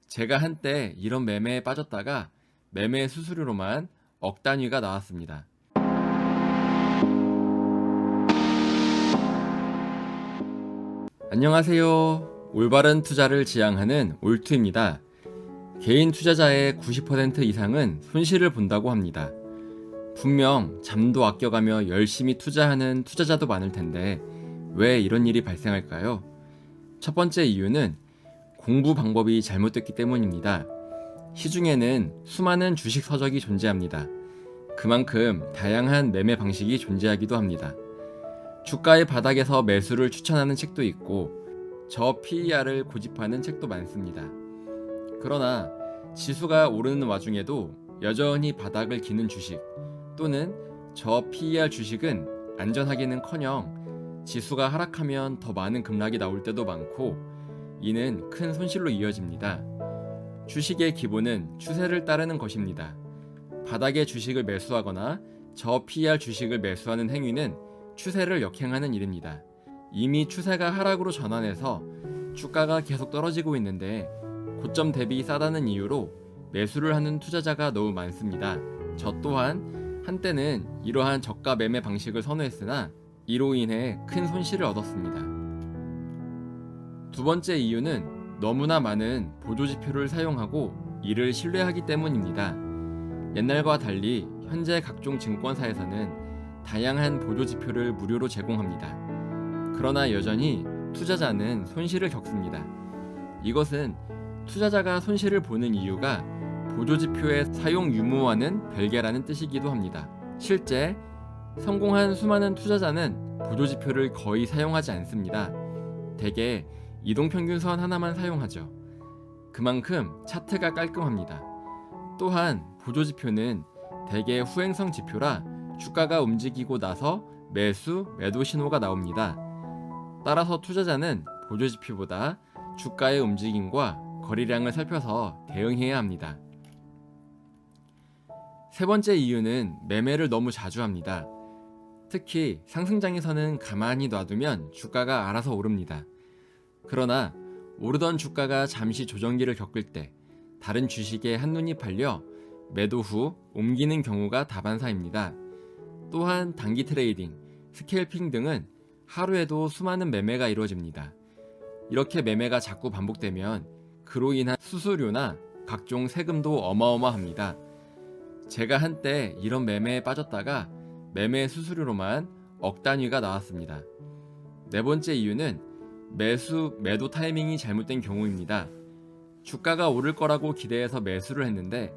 제가 한때 이런 매매에 빠졌다가 매매 수수료로만 억 단위가 나왔습니다. 안녕하세요. 올바른 투자를 지향하는 올투입니다. 개인 투자자의 90% 이상은 손실을 본다고 합니다. 분명 잠도 아껴가며 열심히 투자하는 투자자도 많을 텐데 왜 이런 일이 발생할까요? 첫 번째 이유는 공부 방법이 잘못됐기 때문입니다. 시중에는 수많은 주식 서적이 존재합니다. 그만큼 다양한 매매 방식이 존재하기도 합니다. 주가의 바닥에서 매수를 추천하는 책도 있고 저 PER을 고집하는 책도 많습니다. 그러나 지수가 오르는 와중에도 여전히 바닥을 기는 주식 또는 저 PER 주식은 안전하기는커녕 지수가 하락하면 더 많은 급락이 나올 때도 많고 이는 큰 손실로 이어집니다. 주식의 기본은 추세를 따르는 것입니다. 바닥의 주식을 매수하거나 저 PER 주식을 매수하는 행위는 추세를 역행하는 일입니다. 이미 추세가 하락으로 전환해서 주가가 계속 떨어지고 있는데 고점 대비 싸다는 이유로 매수를 하는 투자자가 너무 많습니다. 저 또한 한때는 이러한 저가 매매 방식을 선호했으나 이로 인해 큰 손실을 얻었습니다. 두 번째 이유는 너무나 많은 보조지표를 사용하고 이를 신뢰하기 때문입니다. 옛날과 달리 현재 각종 증권사에서는 다양한 보조지표를 무료로 제공합니다. 그러나 여전히 투자자는 손실을 겪습니다. 이것은 투자자가 손실을 보는 이유가 보조지표의 사용 유무와는 별개라는 뜻이기도 합니다. 실제 성공한 수많은 투자자는 보조지표를 거의 사용하지 않습니다. 대개 이동평균선 하나만 사용하죠. 그만큼 차트가 깔끔합니다. 또한 보조지표는 대개 후행성 지표라 주가가 움직이고 나서 매수, 매도 신호가 나옵니다. 따라서 투자자는 보조지표보다 주가의 움직임과 거래량을 살펴서 대응해야 합니다. 세 번째 이유는 매매를 너무 자주 합니다. 특히 상승장에서는 가만히 놔두면 주가가 알아서 오릅니다. 그러나 오르던 주가가 잠시 조정기를 겪을 때 다른 주식에 한눈이 팔려 매도 후 옮기는 경우가 다반사입니다. 또한 단기 트레이딩, 스캘핑 등은 하루에도 수많은 매매가 이루어집니다. 이렇게 매매가 자꾸 반복되면 그로 인한 수수료나 각종 세금도 어마어마합니다. 제가 한때 이런 매매에 빠졌다가 매매 수수료로만 억 단위가 나왔습니다. 네 번째 이유는 매수, 매도 타이밍이 잘못된 경우입니다. 주가가 오를 거라고 기대해서 매수를 했는데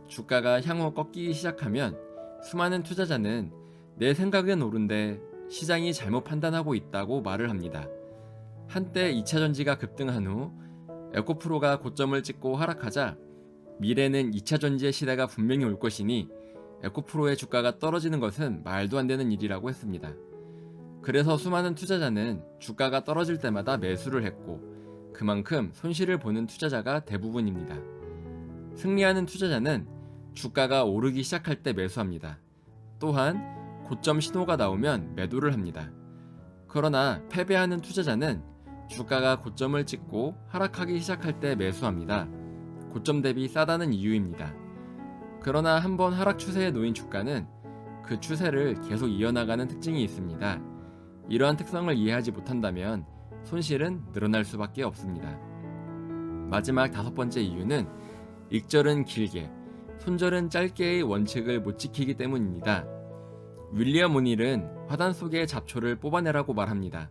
주가가 향후 꺾이기 시작하면 수많은 투자자는 내 생각은 옳은데 시장이 잘못 판단하고 있다고 말을 합니다. 한때 2차전지가 급등한 후 에코프로가 고점을 찍고 하락하자 미래는 2차전지의 시대가 분명히 올 것이니 에코프로의 주가가 떨어지는 것은 말도 안 되는 일이라고 했습니다. 그래서 수많은 투자자는 주가가 떨어질 때마다 매수를 했고 그만큼 손실을 보는 투자자가 대부분입니다. 승리하는 투자자는 주가가 오르기 시작할 때 매수합니다. 또한 고점 신호가 나오면 매도를 합니다. 그러나 패배하는 투자자는 주가가 고점을 찍고 하락하기 시작할 때 매수합니다. 고점 대비 싸다는 이유입니다. 그러나 한번 하락 추세에 놓인 주가는 그 추세를 계속 이어나가는 특징이 있습니다. 이러한 특성을 이해하지 못한다면 손실은 늘어날 수밖에 없습니다. 마지막 다섯 번째 이유는 익절은 길게, 손절은 짧게의 원칙을 못 지키기 때문입니다. 윌리엄 오닐은 화단 속의 잡초를 뽑아내라고 말합니다.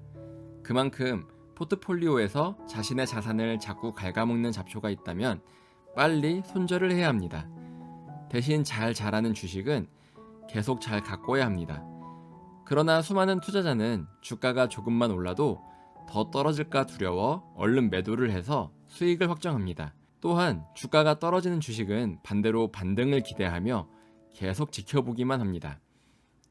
그만큼 포트폴리오에서 자신의 자산을 자꾸 갉아먹는 잡초가 있다면 빨리 손절을 해야 합니다. 대신 잘 자라는 주식은 계속 잘 가꿔야 합니다. 그러나 수많은 투자자는 주가가 조금만 올라도 더 떨어질까 두려워 얼른 매도를 해서 수익을 확정합니다. 또한 주가가 떨어지는 주식은 반대로 반등을 기대하며 계속 지켜보기만 합니다.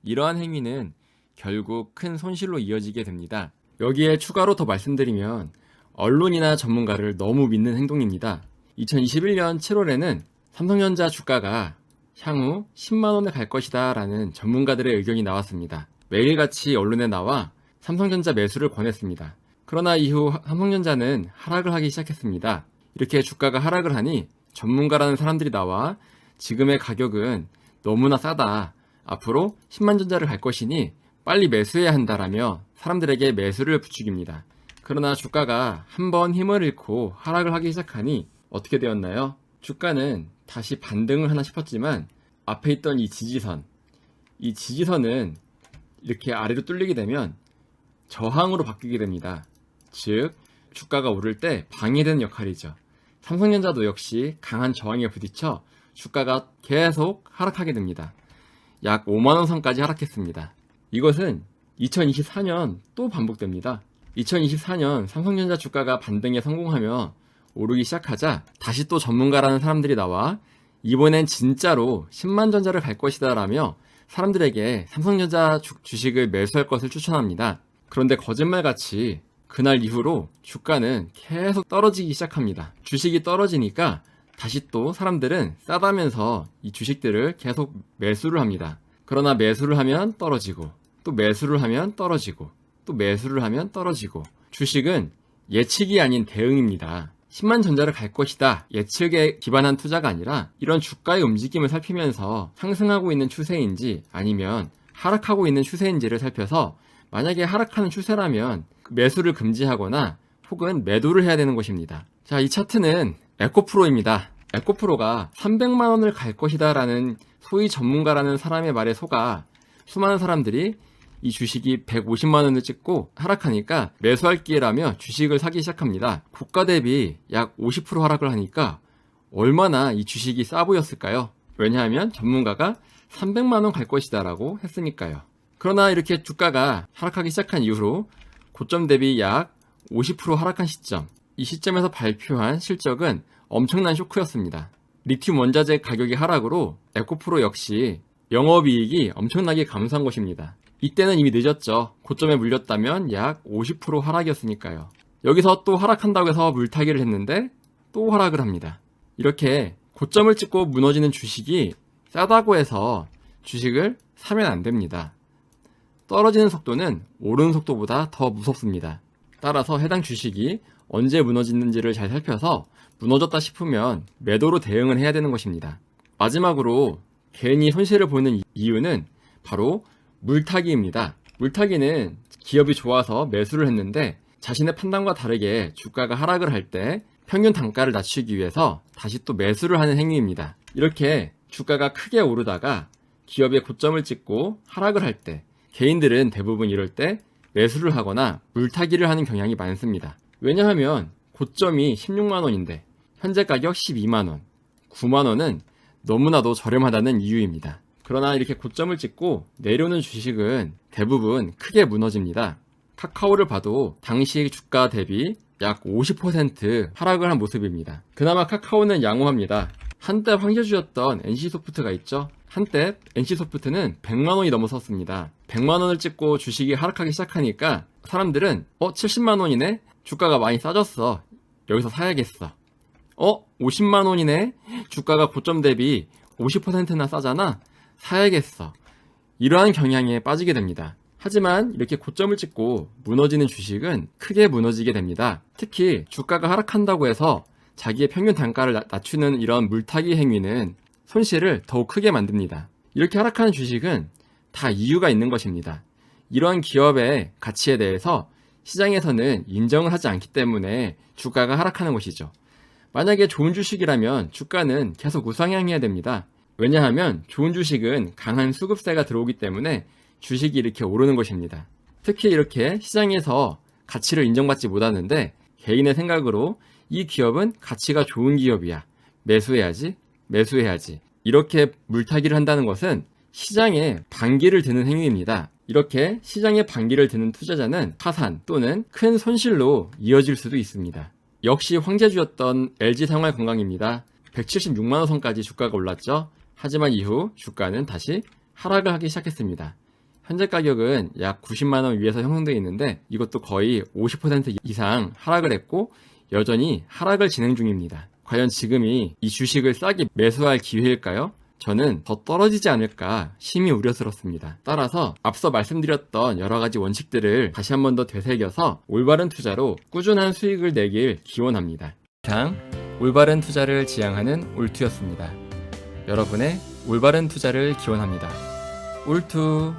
이러한 행위는 결국 큰 손실로 이어지게 됩니다. 여기에 추가로 더 말씀드리면 언론이나 전문가를 너무 믿는 행동입니다. 2021년 7월에는 삼성전자 주가가 향후 10만원에 갈 것이다 라는 전문가들의 의견이 나왔습니다. 매일같이 언론에 나와 삼성전자 매수를 권했습니다. 그러나 이후 삼성전자는 하락을 하기 시작했습니다. 이렇게 주가가 하락을 하니 전문가라는 사람들이 나와 지금의 가격은 너무나 싸다. 앞으로 10만 전자를 갈 것이니 빨리 매수해야 한다라며 사람들에게 매수를 부추깁니다. 그러나 주가가 한번 힘을 잃고 하락을 하기 시작하니 어떻게 되었나요? 주가는 다시 반등을 하나 싶었지만 앞에 있던 이 지지선은 이렇게 아래로 뚫리게 되면 저항으로 바뀌게 됩니다. 즉 주가가 오를 때 방해되는 역할이죠. 삼성전자도 역시 강한 저항에 부딪혀 주가가 계속 하락하게 됩니다. 약 5만원 선까지 하락했습니다. 이것은 2024년 또 반복됩니다. 2024년 삼성전자 주가가 반등에 성공하며 오르기 시작하자 다시 또 전문가라는 사람들이 나와 이번엔 진짜로 10만 전자를 갈 것이다 라며 사람들에게 삼성전자 주식을 매수할 것을 추천합니다. 그런데 거짓말같이 그날 이후로 주가는 계속 떨어지기 시작합니다. 주식이 떨어지니까 다시 또 사람들은 싸다면서 이 주식들을 계속 매수를 합니다. 그러나 매수를 하면 떨어지고 또 매수를 하면 떨어지고 또 매수를 하면 떨어지고 주식은 예측이 아닌 대응입니다. 10만 전자를 갈 것이다 예측에 기반한 투자가 아니라 이런 주가의 움직임을 살피면서 상승하고 있는 추세인지 아니면 하락하고 있는 추세인지를 살펴서 만약에 하락하는 추세라면 매수를 금지하거나 혹은 매도를 해야 되는 것입니다. 자, 이 차트는 에코프로입니다. 에코프로가 300만원을 갈 것이다 라는 소위 전문가라는 사람의 말에 속아 수많은 사람들이 이 주식이 150만원을 찍고 하락하니까 매수할 기회라며 주식을 사기 시작합니다. 고가 대비 약 50% 하락을 하니까 얼마나 이 주식이 싸 보였을까요? 왜냐하면 전문가가 300만원 갈 것이다 라고 했으니까요. 그러나 이렇게 주가가 하락하기 시작한 이후로 고점 대비 약 50% 하락한 시점, 이 시점에서 발표한 실적은 엄청난 쇼크였습니다. 리튬 원자재 가격의 하락으로 에코프로 역시 영업이익이 엄청나게 감소한 것입니다. 이때는 이미 늦었죠. 고점에 물렸다면 약 50% 하락이었으니까요. 여기서 또 하락한다고 해서 물타기를 했는데 또 하락을 합니다. 이렇게 고점을 찍고 무너지는 주식이 싸다고 해서 주식을 사면 안 됩니다. 떨어지는 속도는 오르는 속도보다 더 무섭습니다. 따라서 해당 주식이 언제 무너지는지를 잘 살펴서 무너졌다 싶으면 매도로 대응을 해야 되는 것입니다. 마지막으로 괜히 손실을 보는 이유는 바로 물타기입니다. 물타기는 기업이 좋아서 매수를 했는데 자신의 판단과 다르게 주가가 하락을 할 때 평균 단가를 낮추기 위해서 다시 또 매수를 하는 행위입니다. 이렇게 주가가 크게 오르다가 기업의 고점을 찍고 하락을 할 때 개인들은 대부분 이럴 때 매수를 하거나 물타기를 하는 경향이 많습니다. 왜냐하면 고점이 16만원인데 현재 가격 12만원, 9만원은 너무나도 저렴하다는 이유입니다. 그러나 이렇게 고점을 찍고 내려오는 주식은 대부분 크게 무너집니다. 카카오를 봐도 당시 주가 대비 약 50% 하락을 한 모습입니다. 그나마 카카오는 양호합니다. 한때 황제주였던 NC소프트가 있죠. 한때 NC소프트는 100만원이 넘어섰습니다. 100만원을 찍고 주식이 하락하기 시작하니까 사람들은 70만원이네? 주가가 많이 싸졌어. 여기서 사야겠어. 50만원이네? 주가가 고점 대비 50%나 싸잖아? 사야겠어. 이러한 경향에 빠지게 됩니다. 하지만 이렇게 고점을 찍고 무너지는 주식은 크게 무너지게 됩니다. 특히 주가가 하락한다고 해서 자기의 평균 단가를 낮추는 이런 물타기 행위는 손실을 더욱 크게 만듭니다. 이렇게 하락하는 주식은 다 이유가 있는 것입니다. 이러한 기업의 가치에 대해서 시장에서는 인정을 하지 않기 때문에 주가가 하락하는 것이죠. 만약에 좋은 주식이라면 주가는 계속 우상향해야 됩니다. 왜냐하면 좋은 주식은 강한 수급세가 들어오기 때문에 주식이 이렇게 오르는 것입니다. 특히 이렇게 시장에서 가치를 인정받지 못하는데 개인의 생각으로 이 기업은 가치가 좋은 기업이야. 매수해야지. 이렇게 물타기를 한다는 것은 시장에 반기를 드는 행위입니다. 이렇게 시장에 반기를 드는 투자자는 파산 또는 큰 손실로 이어질 수도 있습니다. 역시 황제주였던 LG생활건강입니다. 176만원 선까지 주가가 올랐죠. 하지만 이후 주가는 다시 하락을 하기 시작했습니다. 현재 가격은 약 90만원 위에서 형성되어 있는데 이것도 거의 50% 이상 하락을 했고 여전히 하락을 진행 중입니다. 과연 지금이 이 주식을 싸게 매수할 기회일까요? 저는 더 떨어지지 않을까 심히 우려스럽습니다. 따라서 앞서 말씀드렸던 여러가지 원칙들을 다시 한 번 더 되새겨서 올바른 투자로 꾸준한 수익을 내길 기원합니다. 이상 올바른 투자를 지향하는 올투였습니다. 여러분의 올바른 투자를 기원합니다. 올투.